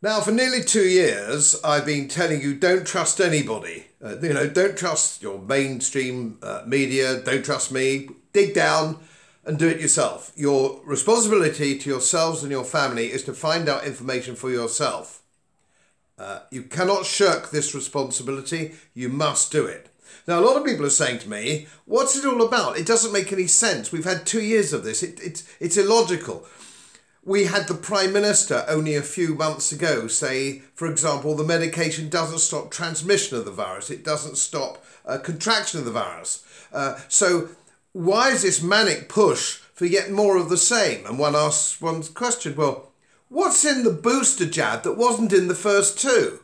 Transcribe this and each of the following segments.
Now, for nearly 2 years, I've been telling you don't trust anybody. Don't trust your mainstream media, don't trust me. Dig down and do it yourself. Your responsibility to yourselves and your family is to find out information for yourself. You cannot shirk this responsibility. You must do it. Now, a lot of people are saying to me, what's it all about? It doesn't make any sense. We've had 2 years of this. It's illogical. We had the Prime Minister only a few months ago say, for example, the medication doesn't stop transmission of the virus. It doesn't stop contraction of the virus. So why is this manic push for yet more of the same? And one asks one question, well, what's in the booster jab that wasn't in the first two?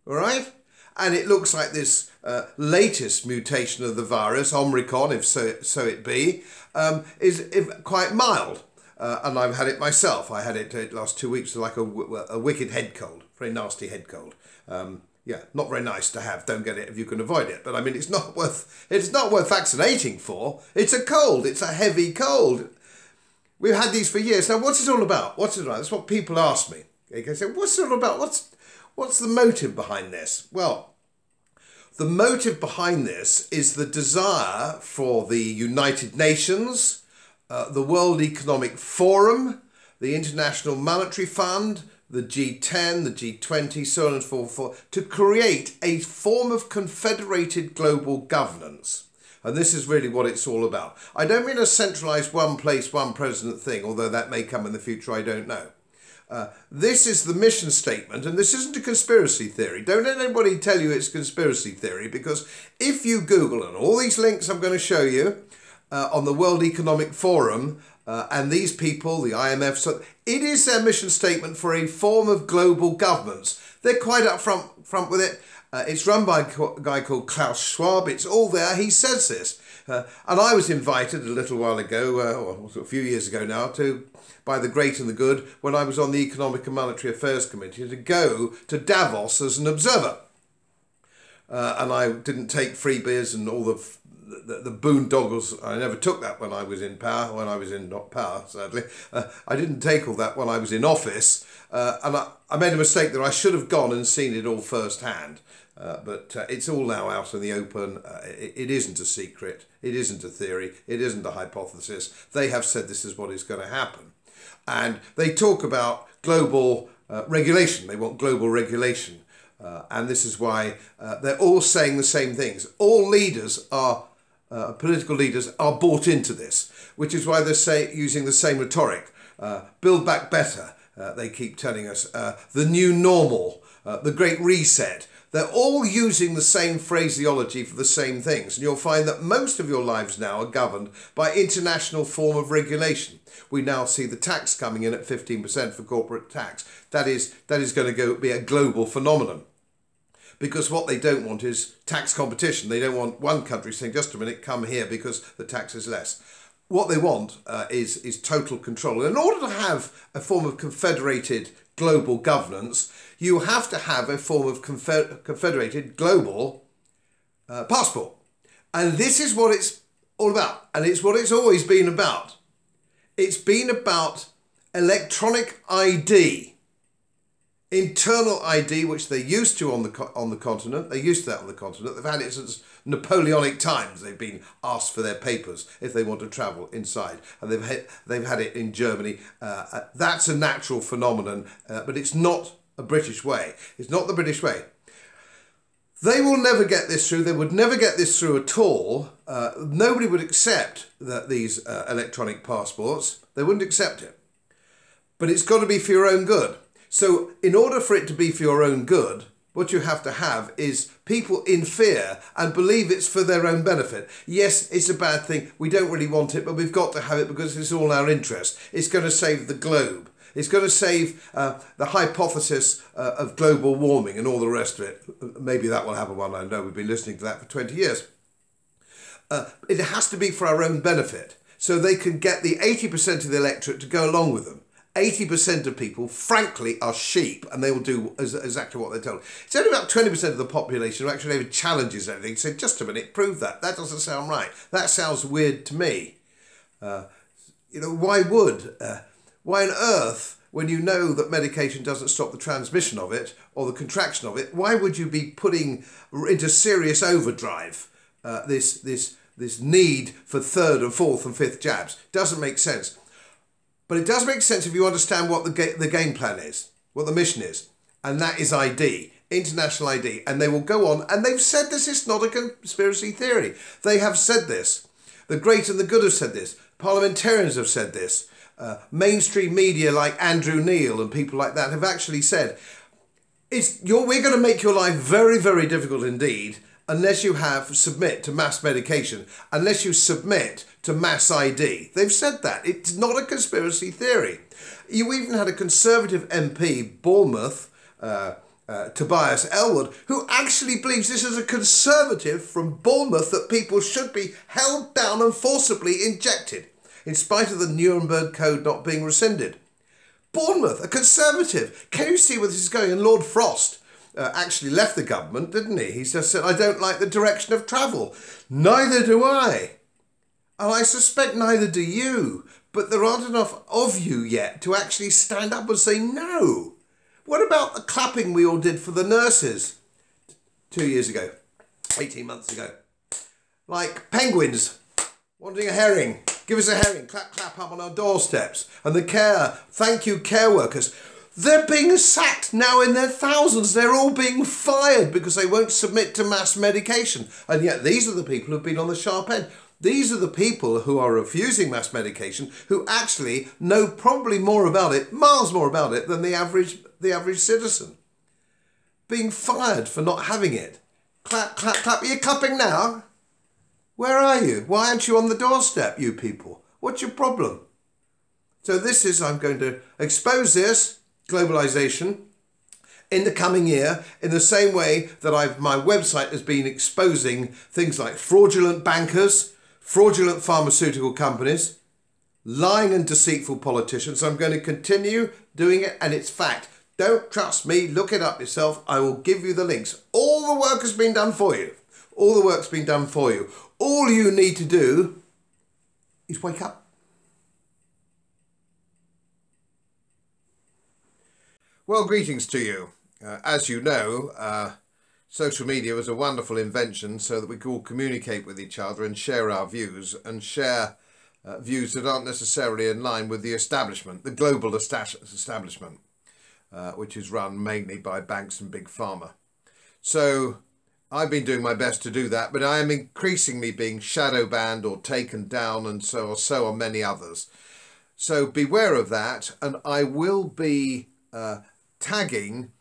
All right? And it looks like this latest mutation of the virus, Omicron, if so it be, is quite mild. And I've had it myself. I had it last 2 weeks, like a wicked head cold, very nasty head cold. Yeah, not very nice to have. Don't get it if you can avoid it. But I mean, it's not worth vaccinating for. It's a cold. It's a heavy cold. We've had these for years. Now, what's it all about? What's it about? That's what people ask me. They say, what's it all about? What's the motive behind this? Well, the motive behind this is the desire for the United Nations, the World Economic Forum, the International Monetary Fund, the G10, the G20, so on and so forth, to create a form of confederated global governance. And this is really what it's all about. I don't mean a centralised one place, one president thing, although that may come in the future, I don't know. This is the mission statement, and this isn't a conspiracy theory. Don't let anybody tell you it's conspiracy theory, because if you Google, and all these links I'm going to show you, on the World Economic Forum, and these people, the IMF, so it is their mission statement for a form of global governance. They're quite up front with it. It's run by a guy called Klaus Schwab. It's all there. He says this. And I was invited a little while ago, or a few years ago now, by the great and the good, when I was on the Economic and Monetary Affairs Committee, to go to Davos as an observer. And I didn't take free beers and all the boondoggles. I never took that when I was in power, not power, sadly. I didn't take all that when I was in office. And I made a mistake there. I should have gone and seen it all firsthand. But it's all now out in the open. It isn't a secret. It isn't a theory. It isn't a hypothesis. They have said this is what is going to happen. And they talk about global regulation. They want global regulation. And this is why they're all saying the same things. All leaders are, political leaders are bought into this, which is why they're using the same rhetoric. Build back better, they keep telling us. The new normal, the great reset. They're all using the same phraseology for the same things. And you'll find that most of your lives now are governed by international form of regulation. We now see the tax coming in at 15% for corporate tax. That is going to be a global phenomenon. Because what they don't want is tax competition. They don't want one country saying, just a minute, come here because the tax is less. What they want is total control. And in order to have a form of confederated global governance, you have to have a form of confederated global passport. And this is what it's all about. And it's what it's always been about. It's been about electronic ID. Internal ID, which they're used to on the continent. They're used to that on the continent. They've had it since Napoleonic times. They've been asked for their papers if they want to travel inside, and they've had it in Germany. That's a natural phenomenon, but it's not a British way. It's not the British way. They will never get this through. They would never get this through at all. Nobody would accept these electronic passports. They wouldn't accept it. But it's got to be for your own good. So in order for it to be for your own good, what you have to have is people in fear and believe it's for their own benefit. Yes, it's a bad thing. We don't really want it, but we've got to have it because it's all our interest. It's going to save the globe. It's going to save the hypothesis of global warming and all the rest of it. Maybe that will happen one. I know we've been listening to that for 20 years. It has to be for our own benefit. So they can get the 80% of the electorate to go along with them. 80% of people, frankly, are sheep, and they will do exactly what they're told. It's only about 20% of the population who actually challenges anything. So just a minute, prove that. That doesn't sound right. That sounds weird to me. Why on earth when you know that medication doesn't stop the transmission of it or the contraction of it? Why would you be putting into serious overdrive this need for third and fourth and fifth jabs? Doesn't make sense. But it does make sense if you understand what the game plan is, what the mission is, and that is ID, international ID. And they will go on, and they've said this, it's not a conspiracy theory. They have said this. The great and the good have said this. Parliamentarians have said this. Mainstream media like Andrew Neil and people like that have actually said, we're going to make your life very, very difficult indeed unless you submit to mass medication, unless you submit to mass ID. They've said that. It's not a conspiracy theory. You even had a Conservative MP, Bournemouth, Tobias Elwood, who actually believes this is a Conservative from Bournemouth that people should be held down and forcibly injected, in spite of the Nuremberg Code not being rescinded. Bournemouth, a Conservative. Can you see where this is going? And Lord Frost actually left the government, didn't he? He just said, I don't like the direction of travel. Neither do I. And I suspect neither do you. But there aren't enough of you yet to actually stand up and say no. What about the clapping we all did for the nurses 2 years ago, 18 months ago? Like penguins wanting a herring. Give us a herring, clap, clap up on our doorsteps. And the thank you care workers. They're being sacked now in their thousands. They're all being fired because they won't submit to mass medication. And yet these are the people who've been on the sharp end. These are the people who are refusing mass medication, who actually know probably more about it, miles more about it, than the average citizen. Being fired for not having it. Clap, clap, clap. Are you clapping now? Where are you? Why aren't you on the doorstep, you people? What's your problem? So I'm going to expose this, globalization, in the coming year, in the same way that my website has been exposing things like fraudulent bankers, fraudulent pharmaceutical companies, lying and deceitful politicians. I'm going to continue doing it, and it's fact. Don't trust me, look it up yourself. I will give you the links. All the work has been done for you. All the work's been done for you. All you need to do is wake up. Well, greetings to you. As you know, social media was a wonderful invention so that we could all communicate with each other and share our views, and share views that aren't necessarily in line with the establishment, the global establishment, which is run mainly by banks and big pharma. So I've been doing my best to do that, but I am increasingly being shadow banned or taken down, and so are many others. So beware of that, and I will be tagging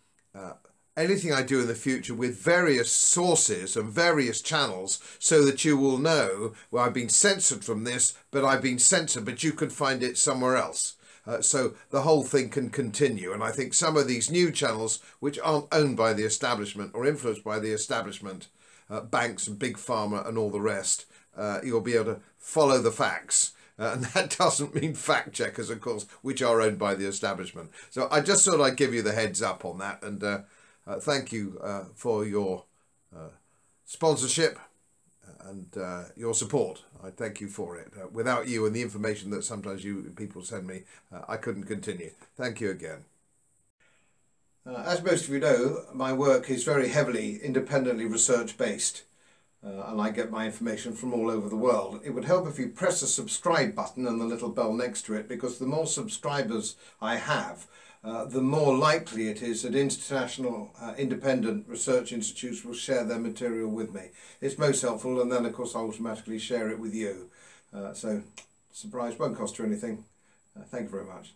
anything I do in the future with various sources and various channels, so that you will know, well, I've been censored from this, but I've been censored, but you can find it somewhere else. So the whole thing can continue. And I think some of these new channels, which aren't owned by the establishment or influenced by the establishment, banks and big pharma and all the rest, you'll be able to follow the facts. And that doesn't mean fact checkers, of course, which are owned by the establishment. So I just thought I'd give you the heads up on that. And thank you for your sponsorship and your support. I thank you for it. Without you and the information that sometimes you people send me, I couldn't continue. Thank you again. As most of you know, my work is very heavily independently research based. And I get my information from all over the world. It would help if you press the subscribe button and the little bell next to it, because the more subscribers I have, the more likely it is that international independent research institutes will share their material with me. It's most helpful, and then of course I automatically share it with you. So surprise, won't cost you anything. Thank you very much.